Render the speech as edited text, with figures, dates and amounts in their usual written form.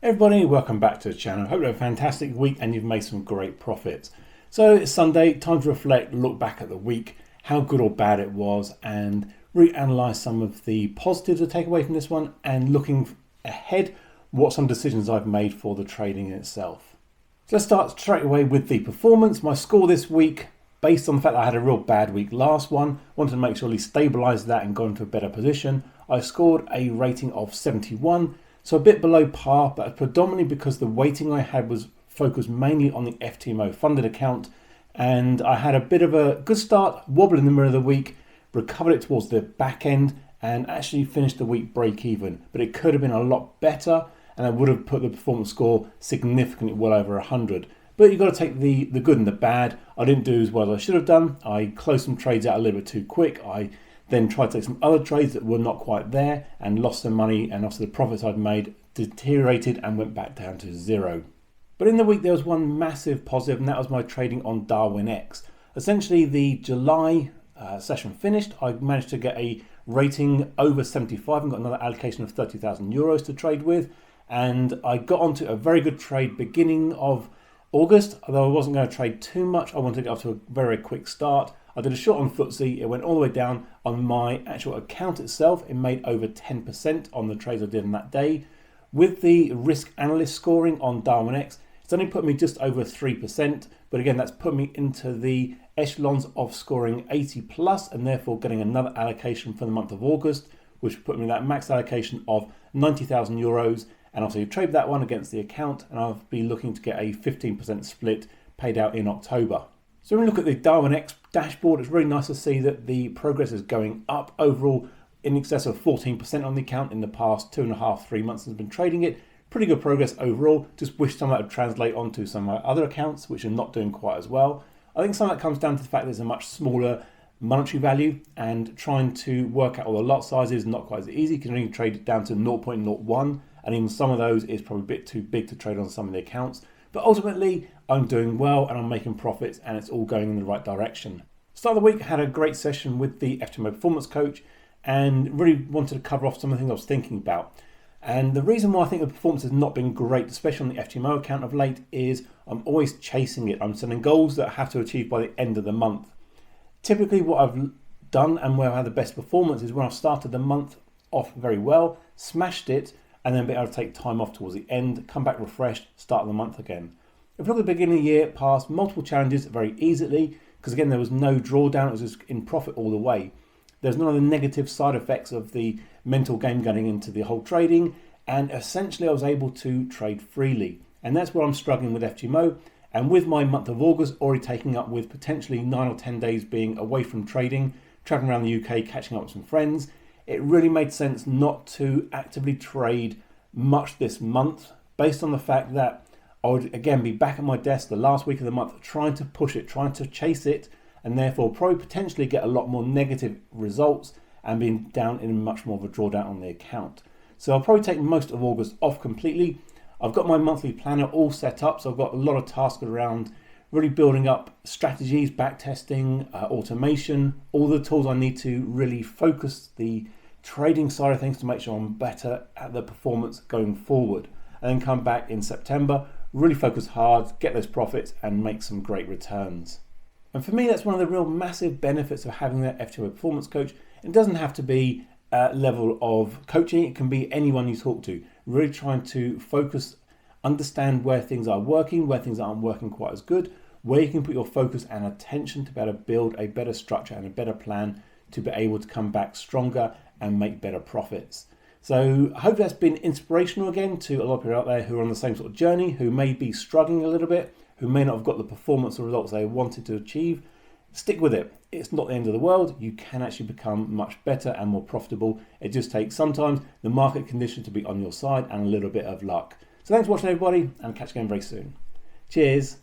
Everybody, welcome back to the channel. Hope you have a fantastic week and you've made some great profits. So it's Sunday, time to reflect, look back at the week, how good or bad it was, and reanalyze some of the positives to take away from this one, and looking ahead, what some decisions I've made for the trading itself. So let's start straight away with the performance. My score this week, based on the fact that I had a real bad week last one, wanted to make sure we stabilize that and got into a better position. I scored a rating of 71. So a bit below par, but predominantly because the weighting I had was focused mainly on the FTMO funded account, and I had a bit of a good start, wobble in the middle of the week, recovered it towards the back end, and actually finished the week break even. But it could have been a lot better, and I would have put the performance score significantly well over 100. But you've got to take the good and the bad. I didn't do as well as I should have done. I closed some trades out a little bit too quick. I then tried to take some other trades that were not quite there and lost some money, and also the profits I'd made deteriorated and went back down to zero. But in the week there was one massive positive, and that was my trading on Darwin X. Essentially the July session finished, I managed to get a rating over 75 and got another allocation of 30,000 euros to trade with, and I got onto a very good trade beginning of August. Although I wasn't going to trade too much, I wanted to get up to a very quick start. I did a short on FTSE, it went all the way down. On my actual account itself, it made over 10% on the trades I did on that day. With the risk analyst scoring on Darwin X, it's only put me just over 3%, but again, that's put me into the echelons of scoring 80 plus, and therefore getting another allocation for the month of August, which put me that max allocation of 90,000 euros. And obviously trade that one against the account, and I'll be looking to get a 15% split paid out in October. So when we look at the Darwin X dashboard, it's really nice to see that the progress is going up overall, in excess of 14% on the account in the past 2.5, 3 months since I've been trading it. Pretty good progress overall. Just wish some of that would translate onto some of my other accounts, which are not doing quite as well. I think some of that comes down to the fact that there's a much smaller monetary value, and trying to work out all the lot sizes is not quite as easy. You can only trade it down to 0.01, and even some of those is probably a bit too big to trade on some of the accounts. But ultimately, I'm doing well and I'm making profits, and it's all going in the right direction. Start of the week, had a great session with the FTMO performance coach, and really wanted to cover off some of the things I was thinking about. And the reason why I think the performance has not been great, especially on the FTMO account of late, is I'm always chasing it. I'm setting goals that I have to achieve by the end of the month. Typically what I've done and where I've had the best performance is when I've started the month off very well, smashed it, and then be able to take time off towards the end, come back refreshed, start the month again. If you look at the beginning of the year, passed multiple challenges very easily, because again, there was no drawdown, it was just in profit all the way. There's none of the negative side effects of the mental game getting into the whole trading, and essentially I was able to trade freely. And that's where I'm struggling with FTMO, and with my month of August already taking up with potentially 9 or 10 days being away from trading, traveling around the UK, catching up with some friends, it really made sense not to actively trade much this month, based on the fact that I would again be back at my desk the last week of the month trying to push it, trying to chase it, and therefore probably potentially get a lot more negative results and being down in much more of a drawdown on the account. So I'll probably take most of August off completely. I've got my monthly planner all set up, so I've got a lot of tasks around really building up strategies, back testing, automation, all the tools I need to really focus the trading side of things to make sure I'm better at the performance going forward. And then come back in September, really focus hard, get those profits and make some great returns. And for me, that's one of the real massive benefits of having that FTMO performance coach. It doesn't have to be a level of coaching, it can be anyone you talk to. Really trying to focus, understand where things are working, where things aren't working quite as good, where you can put your focus and attention to be able to build a better structure and a better plan to be able to come back stronger and make better profits. So I hope that's been inspirational again to a lot of people out there who are on the same sort of journey, who may be struggling a little bit, who may not have got the performance or results they wanted to achieve. Stick with it. It's not the end of the world. You can actually become much better and more profitable. It just takes sometimes the market condition to be on your side and a little bit of luck. So thanks for watching everybody, and catch you again very soon. Cheers.